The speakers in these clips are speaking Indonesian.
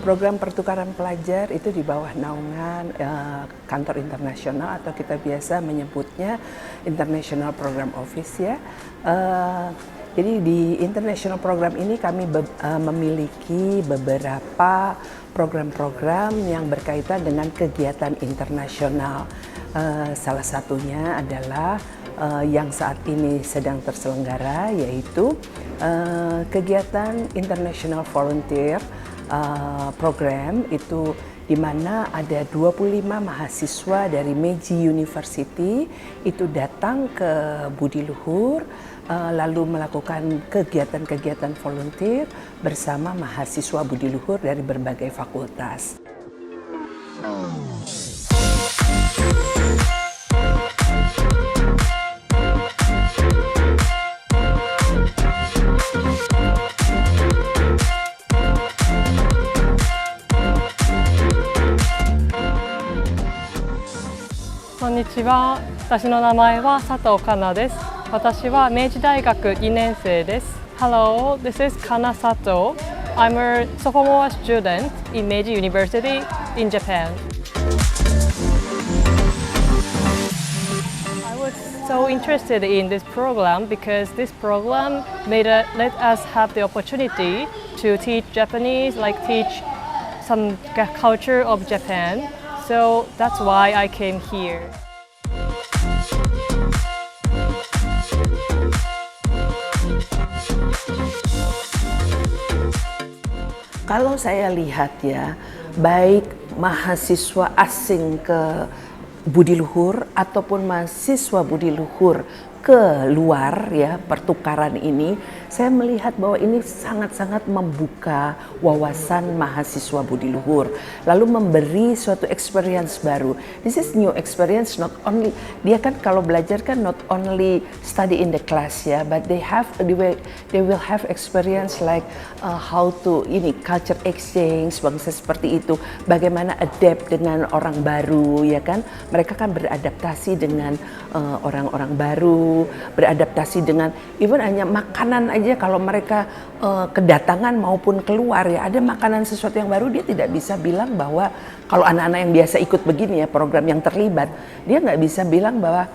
Program pertukaran pelajar itu di bawah naungan kantor internasional atau kita biasa menyebutnya International Program Office ya. Jadi di International Program ini kami memiliki beberapa program-program yang berkaitan dengan kegiatan internasional. Salah satunya adalah yang saat ini sedang terselenggara yaitu kegiatan International Volunteer program itu di mana ada 25 mahasiswa dari Meiji University itu datang ke Budi Luhur lalu melakukan kegiatan-kegiatan volunteer bersama mahasiswa Budi Luhur dari berbagai fakultas. Konnichiwa. 私の名前は佐藤かなです。私は明治大学2年生です。Hello, this is Kana Sato. I'm a sophomore student in Meiji University in Japan. I was so interested in this program because this program let us have the opportunity to teach Japanese, like teach some culture of Japan. So that's why I came here. Kalau saya lihat ya, baik mahasiswa asing ke Budi Luhur ataupun mahasiswa Budi Luhur ke luar ya, pertukaran ini saya melihat bahwa ini sangat-sangat membuka wawasan mahasiswa Budi Luhur, lalu memberi suatu experience baru. This is new experience, not only dia kan kalau belajar kan not only study in the class ya, but they will have experience like how to culture exchange, bangsa seperti itu, bagaimana adapt dengan orang baru ya kan, mereka kan beradaptasi dengan orang-orang baru, beradaptasi dengan even hanya makanan aja kalau mereka kedatangan maupun keluar ya, ada makanan sesuatu yang baru, dia tidak bisa bilang bahwa kalau anak-anak yang biasa ikut begini ya program yang terlibat, dia nggak bisa bilang bahwa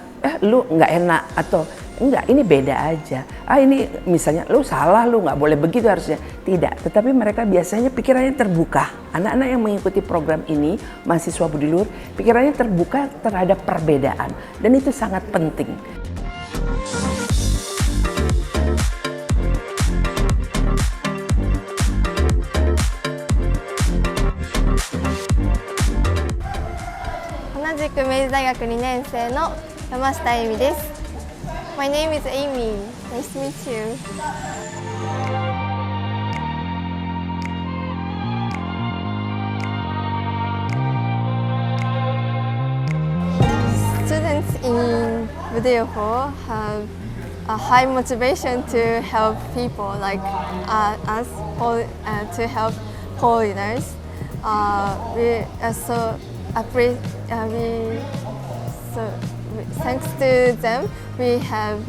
lu nggak enak atau enggak, ini beda aja. Ini misalnya lu salah, lu nggak boleh begitu harusnya. Tidak, tetapi mereka biasanya pikirannya terbuka. Anak-anak yang mengikuti program ini, mahasiswa Budi Luhur, pikirannya terbuka terhadap perbedaan dan itu sangat penting. My name is Amy. Nice to meet you. Students in Budi Luhur have a high motivation to help people like us, to help foreigners. Thanks to them, we have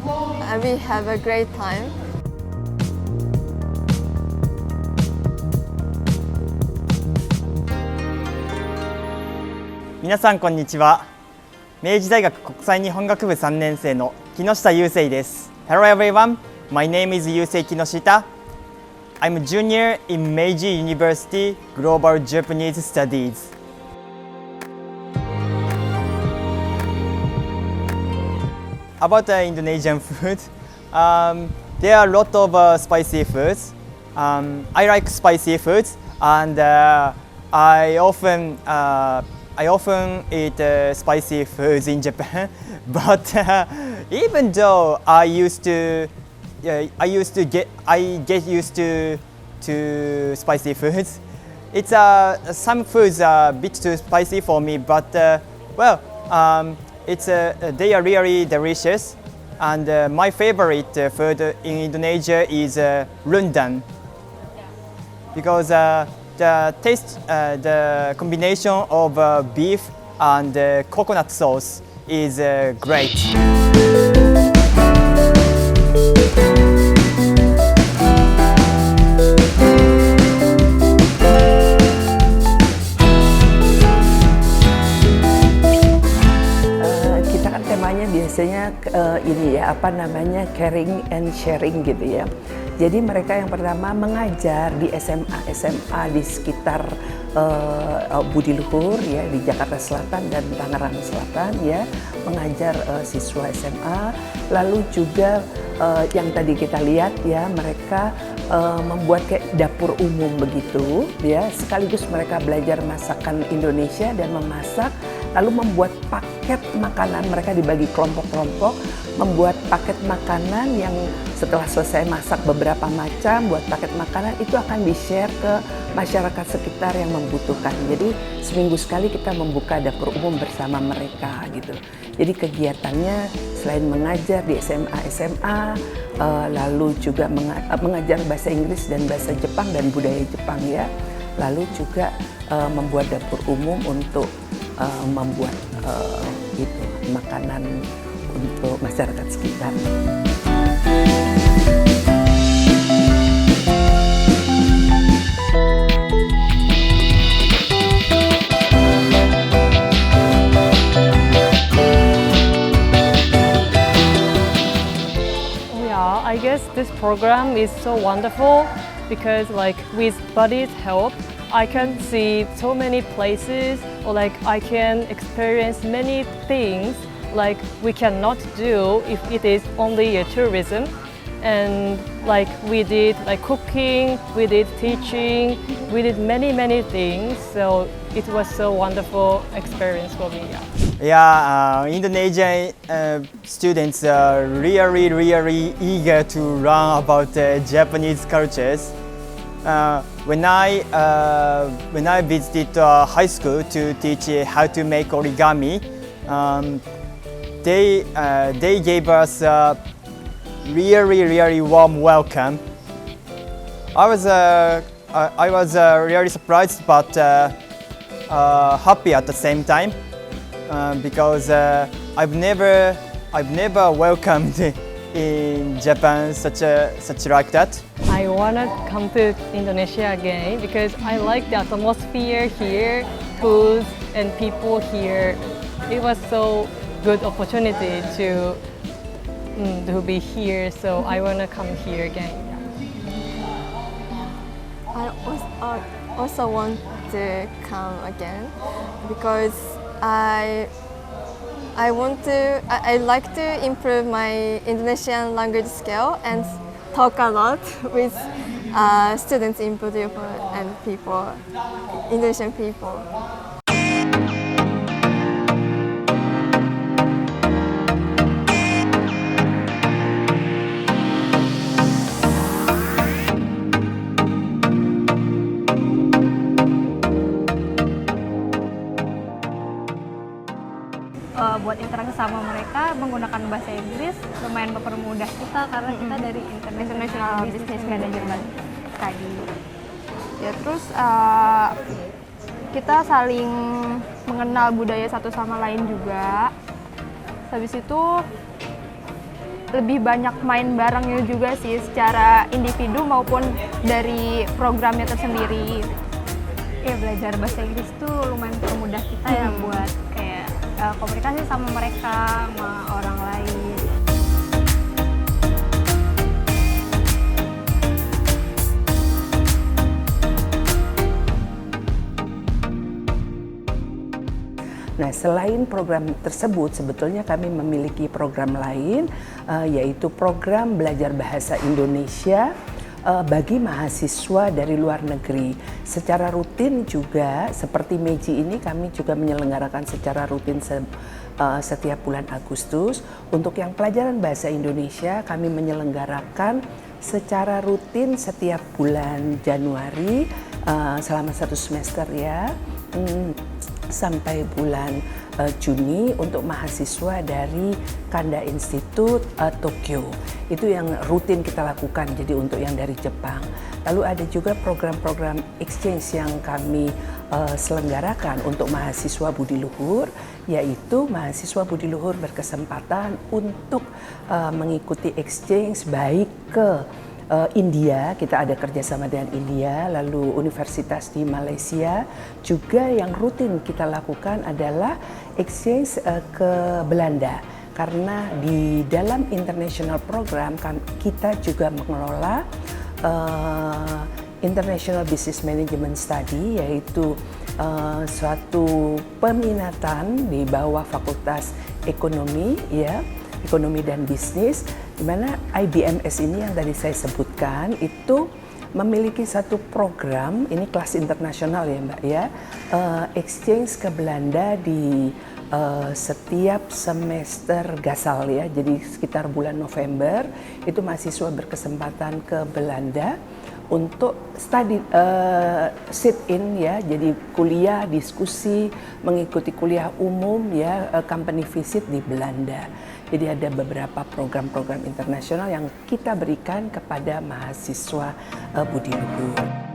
a great time. 皆さんこんにちは。明治大学国際日本学部3年生の木下雄生です。Hello everyone, my name is Yusei Kinoshita. I'm a junior in Meiji University Global Japanese Studies. About Indonesian food, there are a lot of spicy foods. I like spicy foods, and I often eat spicy foods in Japan. But even though I get used to spicy foods. It's some foods are a bit too spicy for me, but they are really delicious. And my favorite food in Indonesia is rendang, because the taste, the combination of beef and coconut sauce is great. Kita kan temanya biasanya ini ya, apa namanya, caring and sharing gitu ya. Jadi mereka yang pertama mengajar di SMA di sekitar Budi Luhur ya, di Jakarta Selatan dan Tangerang Selatan ya, mengajar siswa SMA. Lalu juga yang tadi kita lihat ya, mereka membuat kayak dapur umum begitu ya, sekaligus mereka belajar masakan Indonesia dan memasak, lalu membuat paket makanan. Mereka dibagi kelompok-kelompok, membuat paket makanan yang setelah selesai masak beberapa macam, buat paket makanan itu akan di-share ke masyarakat sekitar yang membutuhkan. Jadi seminggu sekali kita membuka dapur umum bersama mereka gitu. Jadi kegiatannya selain mengajar di SMA, lalu juga mengajar bahasa Inggris dan bahasa Jepang dan budaya Jepang ya. Lalu juga membuat dapur umum untuk membuat itu makanan untuk masyarakat sekitar. I guess this program is so wonderful because like with Buddy's help, I can see so many places, or like I can experience many things like we cannot do if it is only a tourism. And like we did like cooking, we did teaching, we did many things. So it was so wonderful experience for me. Yeah, Indonesian students are really eager to learn about Japanese cultures. When I visited high school to teach how to make origami, they gave us a really warm welcome. I was really surprised but happy at the same time. Because I've never welcomed in Japan such like that. I wanna come to Indonesia again because I like the atmosphere here, food and people here. It was so good opportunity to be here, so I wanna come here again. I also want to come again because I like to improve my Indonesian language skill and talk a lot with students in Budiluhur and Indonesian people. Buat interaksi sama mereka menggunakan bahasa Inggris lumayan mempermudah kita karena kita dari International Business Management tadi. Ya terus kita saling mengenal budaya satu sama lain juga. Habis itu lebih banyak main barengnya juga sih secara individu maupun dari programnya tersendiri. Ya belajar bahasa Inggris tuh lumayan mempermudah kita ya buat kayak komunikasi sama mereka, sama orang lain. Nah, selain program tersebut, sebetulnya kami memiliki program lain, yaitu program belajar bahasa Indonesia bagi mahasiswa dari luar negeri. Secara rutin juga, seperti Meiji ini kami juga menyelenggarakan secara rutin setiap bulan Agustus. Untuk yang pelajaran bahasa Indonesia kami menyelenggarakan secara rutin setiap bulan Januari selama 1 semester ya, sampai bulan Juni untuk mahasiswa dari Kanda Institute Tokyo. Itu yang rutin kita lakukan, jadi untuk yang dari Jepang. Lalu ada juga program-program exchange yang kami selenggarakan untuk mahasiswa budi luhur, yaitu mahasiswa budi luhur berkesempatan untuk mengikuti exchange baik ke India, kita ada kerjasama dengan India, lalu universitas di Malaysia. Juga yang rutin kita lakukan adalah exchange ke Belanda. Karena di dalam international program kita juga mengelola International Business Management Study, yaitu suatu peminatan di bawah Fakultas Ekonomi, ya, Ekonomi dan Bisnis, di mana IBMS ini yang tadi saya sebutkan itu memiliki satu program, ini kelas internasional ya Mbak ya, exchange ke Belanda di setiap semester gasal ya, jadi sekitar bulan November itu mahasiswa berkesempatan ke Belanda untuk study sit in ya, jadi kuliah, diskusi, mengikuti kuliah umum ya, company visit di Belanda. Jadi ada beberapa program-program internasional yang kita berikan kepada mahasiswa budi luhur.